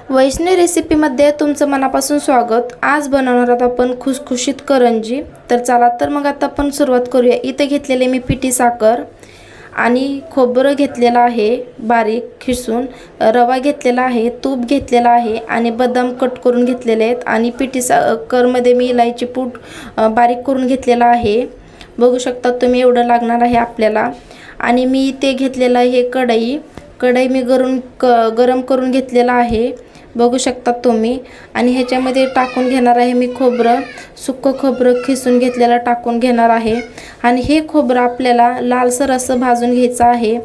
वैष्णवी रेसिपीमध्ये तुमचं मनापासून स्वागत। आज बनवणार आहोत आपण खुसखुशीत करंजी। तर चला तर मग आता आपण सुरुवात करूया। इथे घेतलेले मी पिठी साखर आणि खोबरं घेतलेलं आहे बारीक खिसून, रवा घेतलेला आहे, तूप घेतलेला आहे आणि बदाम कट करून घेतलेले आहेत आणि पिठी साखरमध्ये मी इलायची पूड बारीक करून घेतलेला आहे। बघू शकता तुम्ही एवढं लागणार आहे आपल्याला। आणि मी ते घेतलेलं आहे कढई मी गरम करून घेतलेला आहे, बघू शकता तुम्ही। आणि ह्याच्यामध्ये टाकून घेणार आहे मी खोबरं, सुक्क खोबरं खिसून घेतलेलं टाकून घेणार आहे। आणि हे खोबरं आपल्याला लालसर असं भाजून घ्यायचं आहे,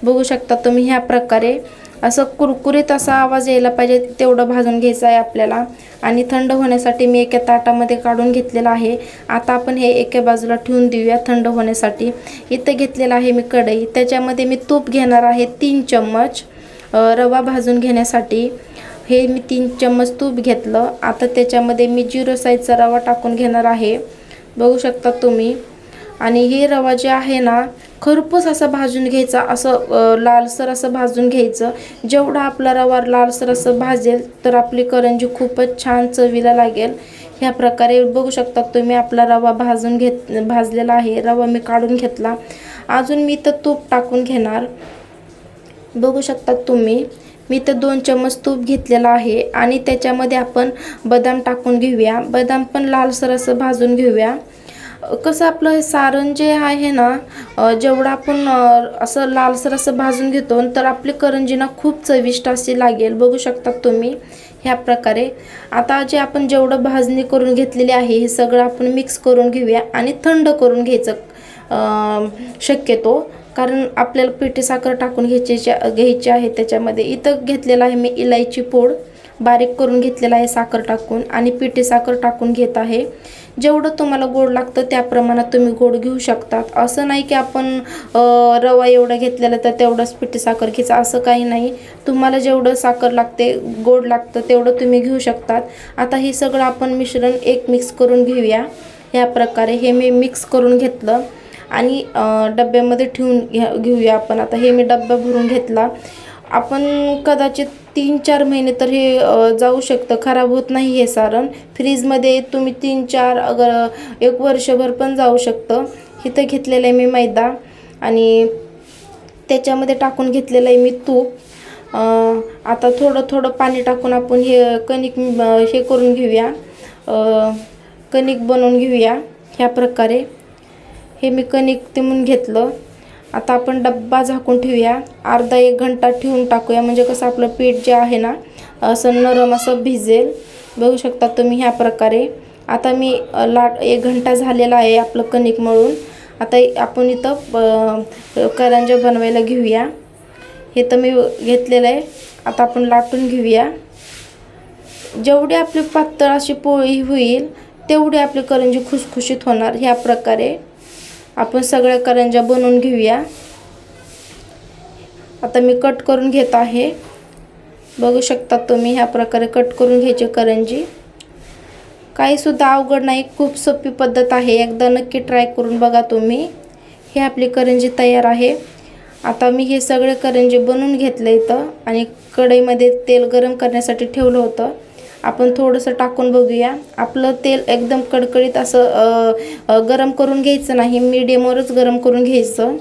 बघू शकता तुम्ही। ह्या प्रकारे असं कुरकुरीत असा आवाज यायला पाहिजे तेवढं भाजून घ्यायचं आहे आपल्याला। आणि थंड होण्यासाठी मी एका ताटामध्ये काढून घेतलेला आहे। आता आपण हे एका बाजूला ठेवून देऊया थंड होण्यासाठी। इथे घेतलेला आहे मी कढई, त्याच्यामध्ये मी तूप घेणार आहे 3 चम्मच, रवा भाजून घेण्यासाठी हे मी 3 चम्मच तूप घेतलं। आता त्याच्यामध्ये मी 0 साईजचा रवा टाकून घेणार आहे, बघू शकता तुम्ही। आणि हे रवा जे आहे ना खरपूस असा भाजून घ्यायचा, असं लालसर असं भाजून घ्यायचं। जेवढा आपला रवा लालसर असं भाजेल तर आपली करंजी खूपच छान चवीला लागेल। ह्या प्रकारे बघू शकता तुम्ही आपला रवा भाजलेला आहे। रवा मी काढून घेतला। अजून मी तर तूप टाकून घेणार, बघू शकता तुम्ही। मी तर 2 चम्मच तूप घेतलेला आहे आणि त्याच्यामध्ये आपण बदाम टाकून घेऊया। बदाम पण लालसर असं भाजून घेऊया। कसं आपलं हे सारण जे आहे ना, जेवढं आपण असं लालसर असं भाजून घेतो तर आपली करंजी ना खूप चविष्ट अशी लागेल, बघू शकता तुम्ही। ह्या प्रकारे आता जे आपण जेवढं भाजणी करून घेतलेली आहे हे सगळं आपण मिक्स करून घेऊया आणि थंड करून घ्यायचं शक्यतो, कारण आपल्याला पिठी साखर टाकून घ्यायची आहे त्याच्यामध्ये। इथं घेतलेला आहे मी इलायची पूड बारीक करून घेतलेला आहे साखर टाकून, आणि पिठी साखर टाकून घेत आहे। जेवढं तुम्हाला गोड लागतं त्या प्रमाणात तुम्ही गोड घेऊ शकतात। असं नाही की आपण रवा एवढा घेतलेला तर तेवढंच पिठी साखर घ्यायचं, असं काही नाही। तुम्हाला जेवढं साखर लागते गोड लागतं तेवढं तुम्ही घेऊ शकतात। आता हे सगळं आपण मिश्रण मिक्स करून घेऊया। ह्या प्रकारे हे मी मिक्स करून घेतलं आणि डब्यामध्ये ठेवून घेऊया आपण। आता हे मी डब्बा भरून घेतला। आपण कदाचित 3-4 महिने तर हे जाऊ शकतं, खराब होत नाही हे सारण। फ्रीजमध्ये तुम्ही 3-4 अगर 1 वर्षभर पण जाऊ शकतं। इथं घेतलेलं आहे मी मैदा आणि त्याच्यामध्ये टाकून घेतलेलं आहे मी तूप। आता थोडं पाणी टाकून आपण हे कणिक हे करून घेऊया, कणिक बनवून घेऊया। ह्या प्रकारे हे मी कणिक तिमून घेतलं। आता आपण डब्बा झाकून ठेवूया, अर्धा 1 घंटा ठेवून टाकूया, म्हणजे कसं आपलं पीठ जे आहे ना असं नरम असं भिजेल, बघू शकता तुम्ही। ह्या प्रकारे आता मी 1 घंटा झालेला आहे आपलं कणिक मळून। आता आपण इथं करंज्या बनवायला घेऊया। हे तर मी घेतलेलं आहे, आता आपण लाटून घेऊया। जेवढी आपली पातळ अशी पोळी होईल तेवढी आपली करंजी खुसखुशीत होणार। ह्या प्रकारे आपण सगळ्या करंज्या बनवून घेऊया। आता मी कट करून घेत आहे, बघू शकता तुम्ही। ह्या प्रकारे कट करून घ्यायची करंजी, काही सुद्धा अवघड नाही, खूप सोपी पद्धत आहे। एकदा नक्की ट्राय करून बघा तुम्ही। हे आपली करंजी तयार आहे। आता मी हे सगळे करंजी बनवून घेतले इथं आणि कढईमध्ये तेल गरम करण्यासाठी ठेवलं होतं। आपण थोडंसं टाकून बघूया। आपलं तेल एकदम कडकडीत असं गरम करून घ्यायचं नाही, मीडियमवरच गरम करून घ्यायचं।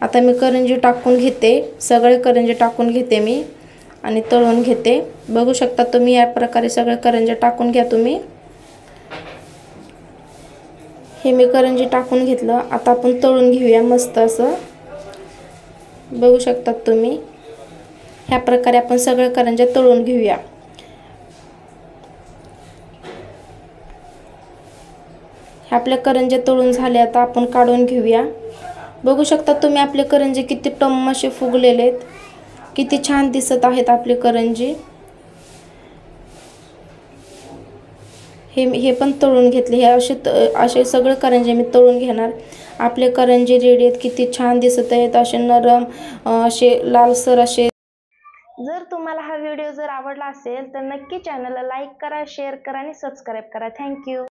आता मी करंजी टाकून घेते, सगळे करंजी टाकून घेते मी आणि तळून घेते, बघू शकता तुम्ही। या प्रकारे सगळे करंजी टाकून घ्या तुम्ही। हे मी करंजी टाकून घेतलं, आता आपण तळून घेऊया मस्त असं, बघू शकता तुम्ही। ह्या प्रकारे आपण सगळे करंज्या तळून घेऊया। आपल्या करंज्या तळून झाल्या, आता आपण काढून घेऊया। बघू शकता तुम्ही आपले करंजे किती टम्म असे फुगलेले आहेत, किती छान दिसत आहेत आपले करंजी। हे पण तळून घेतले। हे असे सगळे करंजे मी तळून घेणार। आपले करंजे रेडी आहेत, किती छान दिसत आहेत, असे नरम असे लालसर असे। जर तुम्हाला हा व्हिडिओ जर आवडला असेल तर नक्की चॅनलला लाईक करा, शेअर करा आणि सबस्क्राईब करा। थँक्यू।